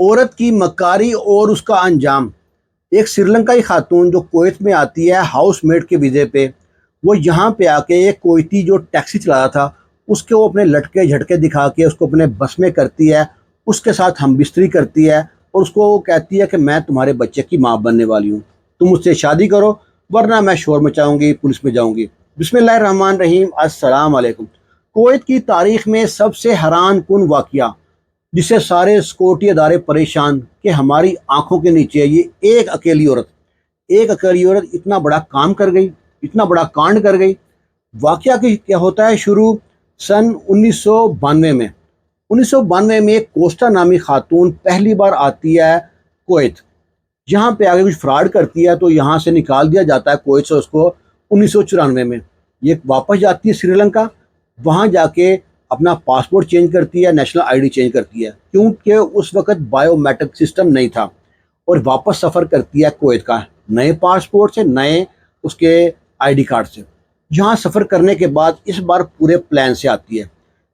عورت کی مکاری اور اس کا انجام۔ ایک سری لنکائی خاتون جو کویت میں آتی ہے ہاؤس میٹ کے ویزے پہ، وہ یہاں پہ آ کے ایک کویتی جو ٹیکسی چلا رہا تھا اس کے وہ اپنے لٹکے جھٹکے دکھا کے اس کو اپنے بس میں کرتی ہے، اس کے ساتھ ہم بستری کرتی ہے اور اس کو وہ کہتی ہے کہ میں تمہارے بچے کی ماں بننے والی ہوں، تم مجھ سے شادی کرو ورنہ میں شور مچاؤں گی، پولیس میں جاؤں گی۔ بسم اللہ الرحمن الرحیم، السلام علیکم۔ کویت کی تاریخ میں سب سے حیران کن واقعہ جس سے سارے سیکورٹی ادارے پریشان کہ ہماری آنکھوں کے نیچے یہ ایک اکیلی عورت اتنا بڑا کام کر گئی، اتنا بڑا کانڈ کر گئی۔ واقعہ کیا ہوتا ہے شروع سن 1992 میں۔ 1992 میں ایک کوسٹا نامی خاتون پہلی بار آتی ہے کویت، یہاں پہ آگے کچھ فراڈ کرتی ہے تو یہاں سے نکال دیا جاتا ہے کویت سے اس کو 1994 میں۔ یہ واپس جاتی ہے سری لنکا، وہاں جا کے اپنا پاسپورٹ چینج کرتی ہے، نیشنل آئی ڈی چینج کرتی ہے کیونکہ اس وقت بائیو میٹرک سسٹم نہیں تھا، اور واپس سفر کرتی ہے کویت کا نئے پاسپورٹ سے، نئے اس کے آئی ڈی کارڈ سے۔ یہاں سفر کرنے کے بعد اس بار پورے پلان سے آتی ہے،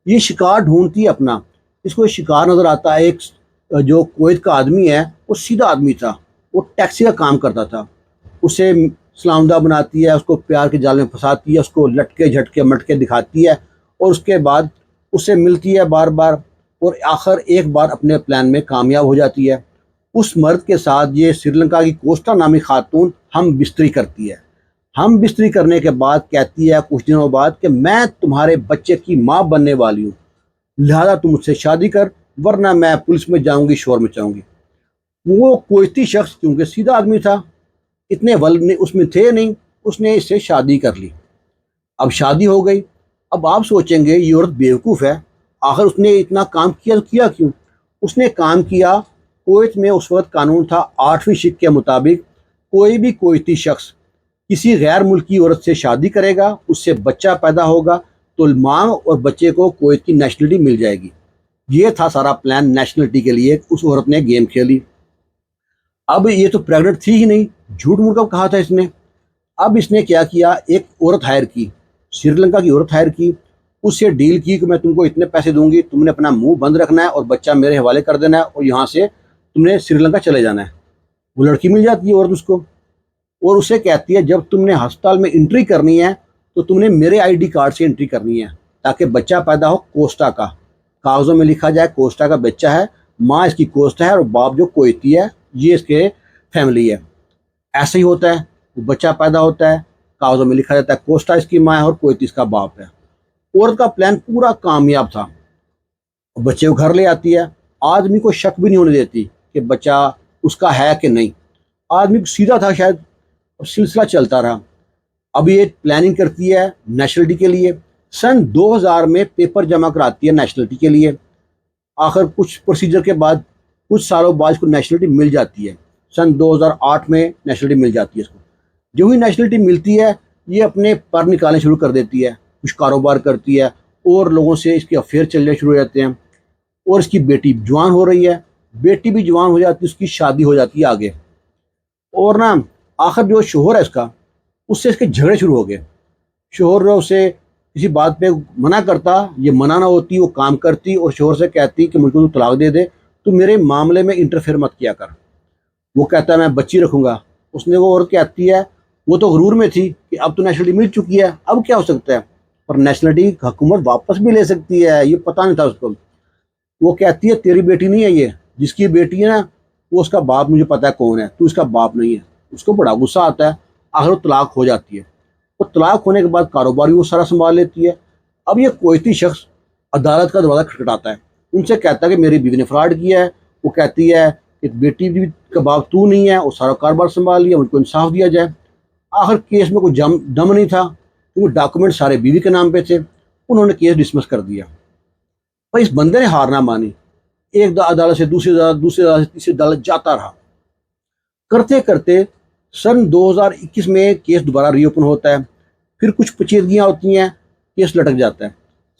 یہ شکار ڈھونڈتی ہے اپنا۔ اس کو شکار نظر آتا ہے ایک جو کویت کا آدمی ہے، وہ سیدھا آدمی تھا، وہ ٹیکسی کا کام کرتا تھا، اسے سلامدہ بناتی ہے، اس کو پیار کے جال میں پھنساتی ہے، اس کو لٹکے جھٹکے مٹکے دکھاتی ہے اور اس کے بعد اس سے ملتی ہے بار بار، اور آخر ایک بار اپنے پلان میں کامیاب ہو جاتی ہے۔ اس مرد کے ساتھ یہ سری لنکا کی کوسٹا نامی خاتون ہم بستری کرتی ہے۔ ہم بستری کرنے کے بعد کہتی ہے کچھ دنوں بعد کہ میں تمہارے بچے کی ماں بننے والی ہوں، لہذا تم مجھ سے شادی کر ورنہ میں پولیس میں جاؤں گی، شور مچاؤں گی۔ وہ کویتی شخص کیونکہ سیدھا آدمی تھا، اتنے ول اس میں تھے نہیں، اس نے اس سے شادی کر لی۔ اب شادی ہو گئی، اب آپ سوچیں گے یہ عورت بیوقوف ہے، آخر اس نے اتنا کام کیا کیوں؟ اس نے کام کیا، کویت میں اس وقت قانون تھا 8ویں شق کے مطابق کوئی بھی کویتی شخص کسی غیر ملکی عورت سے شادی کرے گا، اس سے بچہ پیدا ہوگا تو ماں اور بچے کو کویت کی نیشنلٹی مل جائے گی۔ یہ تھا سارا پلان نیشنلٹی کے لیے، اس عورت نے گیم کھیلی۔ اب یہ تو پریگننٹ تھی ہی نہیں، جھوٹ موٹ کا کہا تھا اس نے۔ اب اس نے کیا کیا، ایک عورت ہائر کی، سری لنکا کی عورت ہائر کی، اس سے ڈیل کی کہ میں تم کو اتنے پیسے دوں گی، تم نے اپنا منہ بند رکھنا ہے اور بچہ میرے حوالے کر دینا ہے اور یہاں سے تم نے سری لنکا چلے جانا ہے۔ وہ لڑکی مل جاتی ہے عورت اس کو، اور اسے کہتی ہے جب تم نے ہسپتال میں انٹری کرنی ہے تو تم نے میرے آئی ڈی کارڈ سے انٹری کرنی ہے تاکہ بچہ پیدا ہو کوسٹا کا، کاغذوں میں لکھا جائے کوسٹا کا بچہ ہے، ماں اس کی کوسٹا ہے اور باپ جو کویتی ہے، یہ اس کے فیملی ہے۔ ایسے ہی ہوتا ہے، وہ بچہ پیدا ہوتا ہے، کاغذوں میں لکھا جاتا ہے کوسٹا اس کی ماں ہے اور کویتی اس کا باپ ہے۔ عورت کا پلان پورا کامیاب تھا، بچے کو گھر لے آتی ہے، آدمی کو شک بھی نہیں ہونے دیتی کہ بچہ اس کا ہے کہ نہیں، آدمی کو سیدھا تھا شاید، سلسلہ چلتا رہا۔ اب یہ پلاننگ کرتی ہے نیشنلٹی کے لیے، سن 2000 میں پیپر جمع کراتی ہے نیشنلٹی کے لیے، آخر کچھ پروسیجر کے بعد کچھ سالوں بعد اس کو نیشنلٹی مل جاتی ہے، سن 2008 میں نیشنلٹی مل جاتی ہے اس کو۔ جو ہی نیشنلٹی ملتی ہے یہ اپنے پر نکالنے شروع کر دیتی ہے، کچھ کاروبار کرتی ہے اور لوگوں سے اس کے افیئر چلنے شروع ہو جاتے ہیں، اور اس کی بیٹی جوان ہو رہی ہے، بیٹی بھی جوان ہو جاتی ہے، اس کی شادی ہو جاتی ہے آگے، اور نا آخر جو شوہر ہے اس سے اس کے جھگڑے شروع ہو گئے۔ شوہر اسے کسی بات پہ منع کرتا، یہ منع نہ ہوتی، وہ کام کرتی اور شوہر سے کہتی کہ مجھ کو تو طلاق دے دے، تو میرے معاملے میں انٹرفیئر مت کیا کر۔ وہ کہتا ہے میں بچی رکھوں گا، اس نے وہ عورت کہتی ہے، وہ تو غرور میں تھی کہ اب تو نیشنلٹی مل چکی ہے، اب کیا ہو سکتا ہے، پر نیشنلٹی حکومت واپس بھی لے سکتی ہے، یہ پتہ نہیں تھا اس کو۔ وہ کہتی ہے تیری بیٹی نہیں ہے یہ، جس کی بیٹی ہے نا وہ اس کا باپ مجھے پتا ہے کون ہے، تو اس کا باپ نہیں ہے۔ اس کو بڑا غصہ آتا ہے، آخر وہ طلاق ہو جاتی ہے، اور طلاق ہونے کے بعد کاروبار بھی وہ سارا سنبھال لیتی ہے۔ اب یہ کویتی شخص عدالت کا دروازہ کھٹکھٹاتا ہے، ان سے کہتا ہے کہ میری بیوی نے فراڈ کیا ہے، وہ کہتی ہے کہ بیٹی بھی کا باپ تو نہیں ہے، وہ سارا کاروبار سنبھال لیا، ان کو انصاف دیا جائے۔ آخر کیس میں کوئی دم نہیں تھا کیونکہ ڈاکومنٹ سارے بیوی کے نام پہ تھے، انہوں نے کیس ڈسمس کر دیا۔ پر اس بندے نے ہار نہ مانی، ایک عدالت سے دوسری عدالت، دوسری عدالت سے تیسری عدالت جاتا رہا، کرتے کرتے سن 2021 میں کیس دوبارہ ری اوپن ہوتا ہے، پھر کچھ پیچیدگیاں ہوتی ہیں، کیس لٹک جاتا ہے۔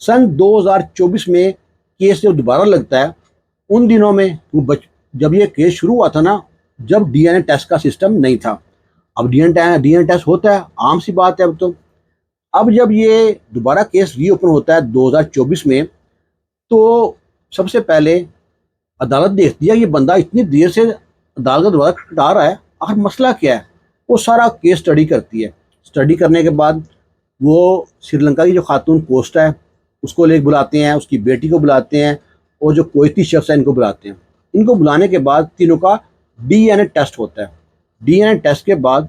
سن 2024 میں کیس جب دوبارہ لگتا ہے، ان دنوں میں جب یہ کیس شروع ہوا تھا نا، جب ڈی این اے ٹیسٹ کا سسٹم نہیں تھا، اب ڈی این اے ٹیسٹ ہوتا ہے، عام سی بات ہے اب تو۔ اب جب یہ دوبارہ کیس ری اوپن ہوتا ہے 2024 میں، تو سب سے پہلے عدالت دیکھتی ہے یہ بندہ اتنی دیر سے عدالت کا دروازہ کھٹکھٹا رہا ہے، آخر مسئلہ کیا ہے؟ وہ سارا کیس اسٹڈی کرتی ہے۔ اسٹڈی کرنے کے بعد وہ سری لنکا کی جو خاتون کوسٹا ہے اس کو لے بلاتے ہیں، اس کی بیٹی کو بلاتے ہیں، اور جو کویتی شخص ہے ان کو بلاتے ہیں۔ ان کو بلانے کے بعد تینوں کا ڈی این اے ٹیسٹ ہوتا ہے۔ ڈی این اے ٹیسٹ کے بعد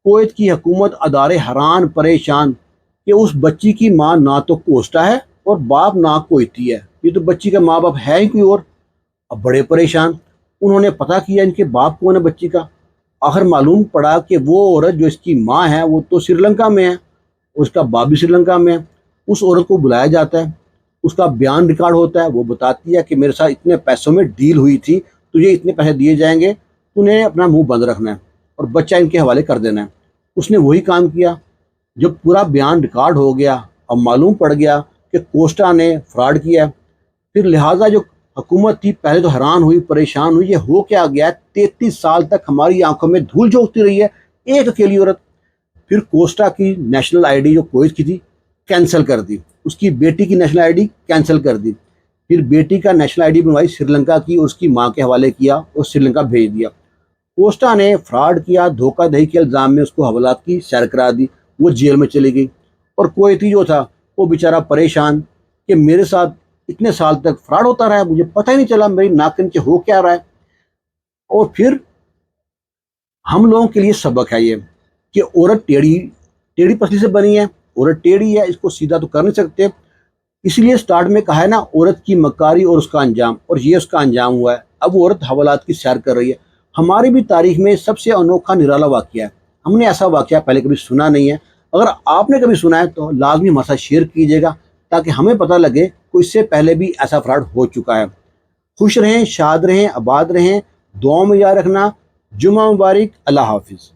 کویت کی حکومت، ادارے حیران پریشان کہ اس بچی کی ماں نہ تو کوسٹا ہے اور باپ نہ کویتی ہے، یہ تو بچی کا ماں باپ ہے ہی کوئی اور۔ اب بڑے پریشان، انہوں نے پتہ کیا ان کے باپ کون ہے بچی کا۔ آخر معلوم پڑا کہ وہ عورت جو اس کی ماں ہے وہ تو سری لنکا میں ہے، اس کا باپ بھی سری لنکا میں ہے۔ اس عورت کو بلایا جاتا ہے، اس کا بیان ریکارڈ ہوتا ہے، وہ بتاتی ہے کہ میرے ساتھ اتنے پیسوں میں ڈیل ہوئی تھی، تجھے اتنے پیسے دیے جائیں گے، انہیں اپنا منہ بند رکھنا ہے اور بچہ ان کے حوالے کر دینا ہے۔ اس نے وہی کام کیا۔ جب پورا بیان ریکارڈ ہو گیا اور معلوم پڑ گیا کہ کوسٹا نے فراڈ کیا ہے، پھر لہٰذا جو حکومت تھی پہلے تو حیران ہوئی، پریشان ہوئی، یہ ہو کیا گیا؟ 33 سال تک ہماری آنکھوں میں دھول جھونکتی رہی ہے ایک اکیلی عورت۔ پھر کوسٹا کی نیشنل آئی ڈی جو کویت کی تھی کینسل کر دی، اس کی بیٹی کی نیشنل آئی ڈی کینسل کر دی، پھر بیٹی کا نیشنل آئی ڈی بنوائی سری لنکا کی، اس کی ماں کے حوالے کیا اور سری لنکا بھیج دیا۔ کوسٹا نے فراڈ کیا، دھوکہ دہی کے الزام میں اس کو حوالات کی سیر کرا دی، وہ جیل میں چلی گئی۔ اور کویتی جو تھا وہ بیچارہ پریشان کہ میرے ساتھ اتنے سال تک فراڈ ہوتا رہا، مجھے پتہ ہی نہیں چلا میری ناک کے نیچے ہو کیا رہا ہے۔ اور پھر ہم لوگوں کے لیے سبق ہے یہ کہ عورت ٹیڑھی پسلی سے بنی ہے، عورت ٹیڑھی ہے، اس کو سیدھا تو کر نہیں سکتے۔ اس لیے سٹارٹ میں کہا ہے نا، عورت کی مکاری اور اس کا انجام، اور یہ اس کا انجام ہوا ہے۔ اب عورت حوالات کی سیر کر رہی ہے۔ ہماری بھی تاریخ میں سب سے انوکھا نرالا واقعہ ہے، ہم نے ایسا واقعہ پہلے کبھی سنا نہیں ہے۔ اگر آپ نے کبھی سنا ہے تو لازمی ہمارے ساتھ شیئر کیجیے گا تاکہ ہمیں پتہ لگے کہ اس سے پہلے بھی ایسا فراڈ ہو چکا ہے۔ خوش رہیں، شاد رہیں، آباد رہیں، دعاؤں میں یاد رکھنا۔ جمعہ مبارک، اللہ حافظ۔